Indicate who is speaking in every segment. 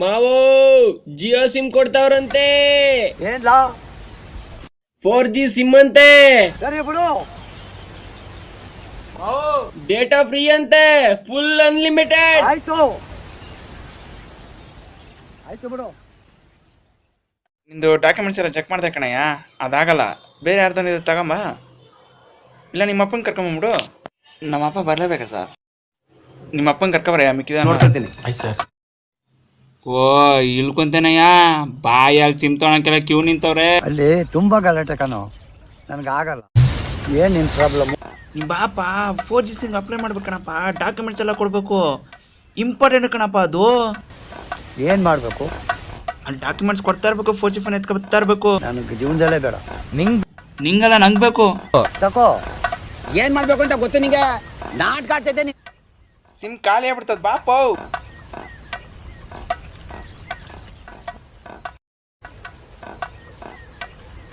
Speaker 1: Mao Jio SIM ಕೊಡ್ತಾವ್ರಂತೆ.
Speaker 2: ಏನ್ಲ
Speaker 1: 4G SIM ಅಂತೆ.
Speaker 2: ಸರಿ ಬಿಡು.
Speaker 1: ಡೇಟಾ ಫ್ರೀ ಅಂತೆ, ಫುಲ್ ಅನ್ಲಿಮಿಟೆಡ್.
Speaker 2: ಆಯ್ತು ಆಯ್ತು ಬಿಡು.
Speaker 3: ನಿಂದು ಡಾಕ್ಯುಮೆಂಟ್ಸ್ ಎಲ್ಲ ಚೆಕ್ ಮಾಡ್ದೆ ಕಣಯ್ಯ, ಅದಾಗಲ್ಲ. ಬೇರೆ ಯಾರ್ದಾನ ತಗೊಂಬ, ಇಲ್ಲ ನಿಮ್ಮ ಅಪ್ಪನ ಕರ್ಕೊಂಬಂದ್ಬಿಡು. ನಮ್ಮ ಅಪ್ಪ ಬರಲೇಬೇಕಾ ಸರ್? ನಿಮ್ಮ ಅಪ್ಪನ ಕರ್ಕೊಬರಯ್ಯ, ಮಿಕ್ಕಿದ
Speaker 2: ನೋಡ್ಕೊತೀನಿ.
Speaker 4: ಆಯ್ತು ಸರ್.
Speaker 3: ಓ ಇಳ್ಕೊಂತೇನಯ್ಯ, ಬಾಯಲ್ಲಿ ಸಿಮ್ ತೊಗೊಳಕ್ಕೆಲ್ಲ ಕ್ಯೂ ನಿಂತವ್ರೆ.
Speaker 2: ಅಲ್ಲಿ ತುಂಬಾ ಗಲಾಟೆ ಕಣೋ, ನನಗಾಗಲ್ಲ. ಏನ್ ನಿನ್ ಪ್ರಾಬ್ಲಮ್?
Speaker 3: ನಿಮ್ಮ ಬಾಪ 4G ಸಿಮ್ ಅಪ್ಲೈ ಮಾಡ್ಬೇಕಣಪ್ಪ, ಡಾಕ್ಯುಮೆಂಟ್ಸ್ ಎಲ್ಲ ಕೊಡ್ಬೇಕು, ಇಂಪಾರ್ಟೆಂಟ್ ಕಣಪ್ಪ ಅದು.
Speaker 2: ಏನ್ ಮಾಡ್ಬೇಕು?
Speaker 3: ಅಲ್ಲಿ ಡಾಕ್ಯುಮೆಂಟ್ಸ್ ಕೊಡ್ತಾ ಇರ್ಬೇಕು, 4G ಫೋನ್ ಎತ್ಕೊ ಬರ್ತಾ ಇರ್ಬೇಕು.
Speaker 2: ನನಗೆ ಜೀವನದಲ್ಲೇ ಬೇಡ.
Speaker 3: ನಿಂಗಲ್ಲ ನಂಗೆ ಬೇಕು.
Speaker 2: ತಕೋ. ಏನ್ ಮಾಡ್ಬೇಕು ಅಂತ ಗೊತ್ತು ನಿಂಗೆ? ನಾಟಕ ಆಡ್ತಿದ್ದೆ.
Speaker 3: ಸಿಮ್ ಖಾಲಿ ಆಗ್ಬಿಡ್ತದ ಬಾಪ.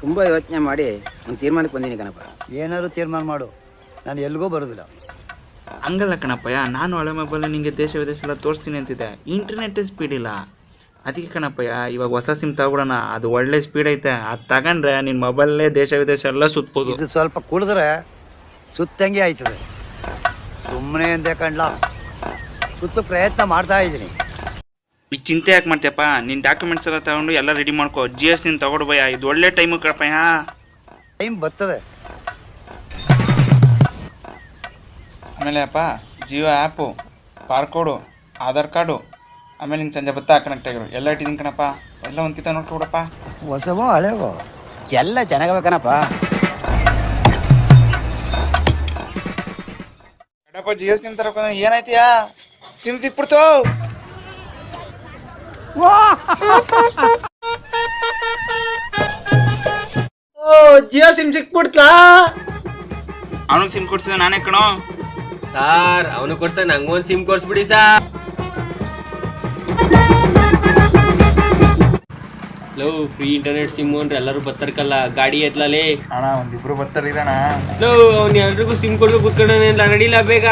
Speaker 5: ತುಂಬ ಯೋಚನೆ ಮಾಡಿ ಒಂದು ತೀರ್ಮಾನಕ್ಕೆ ಬಂದೀನಿ ಕಣಪ್ಪ.
Speaker 2: ಏನಾದ್ರು ತೀರ್ಮಾನ ಮಾಡು, ನಾನು ಎಲ್ಲಿಗೂ ಬರೋದಿಲ್ಲ.
Speaker 3: ಹಂಗಲ್ಲ ಕಣಪ್ಪಯ್ಯ, ನಾನು ಹಳೆ ಮೊಬೈಲ್ ನಿಂಗೆ ದೇಶ ವಿದೇಶ ಎಲ್ಲ ತೋರಿಸ್ತೀನಿ ಅಂತಿದ್ದೆ. ಇಂಟರ್ನೆಟ್ ಸ್ಪೀಡ್ ಇಲ್ಲ, ಅದಕ್ಕೆ ಕಣಪ್ಪಯ್ಯ ಇವಾಗ ಹೊಸ ಸಿಮ್ ತಗೊಬಿಡೋಣ. ಅದು ಒಳ್ಳೆ ಸ್ಪೀಡ್ ಐತೆ, ಅದು ತಗೊಂಡ್ರೆ ನಿನ್ನ ಮೊಬೈಲೇ ದೇಶ ವಿದೇಶ ಎಲ್ಲ ಸುತ್ತಬೋದು.
Speaker 2: ಇದು ಸ್ವಲ್ಪ ಕುಡಿದ್ರೆ ಸುತ್ತಂಗೆ ಆಯ್ತದೆ. ಸುಮ್ಮನೆ ಅಂದೆ ಕಣ್ಲ, ಸುತ್ತು ಪ್ರಯತ್ನ ಮಾಡ್ತಾ ಇದ್ದೀನಿ.
Speaker 3: ಈ ಚಿಂತೆ ಯಾಕೆ ಮಾಡ್ತೀಯಪ್ಪ? ನಿನ್ನ ಡಾಕ್ಯುಮೆಂಟ್ಸ್ ಎಲ್ಲ ತಗೊಂಡು ಎಲ್ಲ ರೆಡಿ ಮಾಡ್ಕೋ. GS ನಿನ್ ತಗೊಡು ಭಯ್ಯ, ಇದು ಒಳ್ಳೆ ಟೈಮು ಕಣಪ್ಪಯ್ಯ.
Speaker 2: ಟೈಮ್ ಬರ್ತದೆ.
Speaker 3: ಆಮೇಲೆ ಅಪ್ಪ ಜಿಯೋ ಆ್ಯಪು, ಬಾರ್ಕೋಡು, ಆಧಾರ್ ಕಾರ್ಡು, ಆಮೇಲೆ ನಿನ್ನ ಸಂಜೆ ಬತ್ತಾ ಕನೆಕ್ಟ್ ಆಗಿರು ಎಲ್ಲ ಇಟ್ಟಿದ್ದೀನಿ ಕಣಪ್ಪ. ಎಲ್ಲ ಒಂದು ಕಿತ್ತ ನೋಡ್ಕೊಬಿಡಪ್ಪ.
Speaker 2: ಹೊಸವೋ ಹಳೆವೋ
Speaker 5: ಎಲ್ಲ ಚೆನ್ನಾಗಬೇಕನಪ್ಪ.
Speaker 3: ಕಡಪ್ಪ ಜಿಯೋ ಸಿಮ್ ತರಕ ಏನಾಯ್ತಿಯಾ? ಸಿಮ್ ಸಿಕ್ಬಿಡ್ತು.
Speaker 1: ಓ ಜಿಯೋ ಸಿಮ್ ಸಿಕ್ಬಿಡ್ತಾ?
Speaker 3: ಅವನಿಗೆ ಸಿಮ್ ಕೊಡ್ಸಿದ ನಾನೇ ಕಣೋ.
Speaker 1: ಸಾರ್ ಅವನು ಕೊಡ್ಸ, ನಂಗೊಂದು ಸಿಮ್ ಕೊಡ್ಸ್ಬಿಡಿ sir. Love free internet SIM ಅಂದ್ರೆ ಎಲ್ಲರೂ ಬತ್ತರ್ಕಲ್ಲ, ಗಾಡಿ ಎತ್ಲೇ
Speaker 3: ಅಣ್ಣ ಒಂದಿಬ್ರು ಬರ್ತಾರಿರೋಣ.
Speaker 1: ಲವ್ ಅವ್ನು ಎಲ್ರಿಗೂ ಸಿಮ್ ಕೊಡ್ಬೇಕು, ಕೂತ್ಕೊಂಡ ನಡೀಲ ಬೇಗ.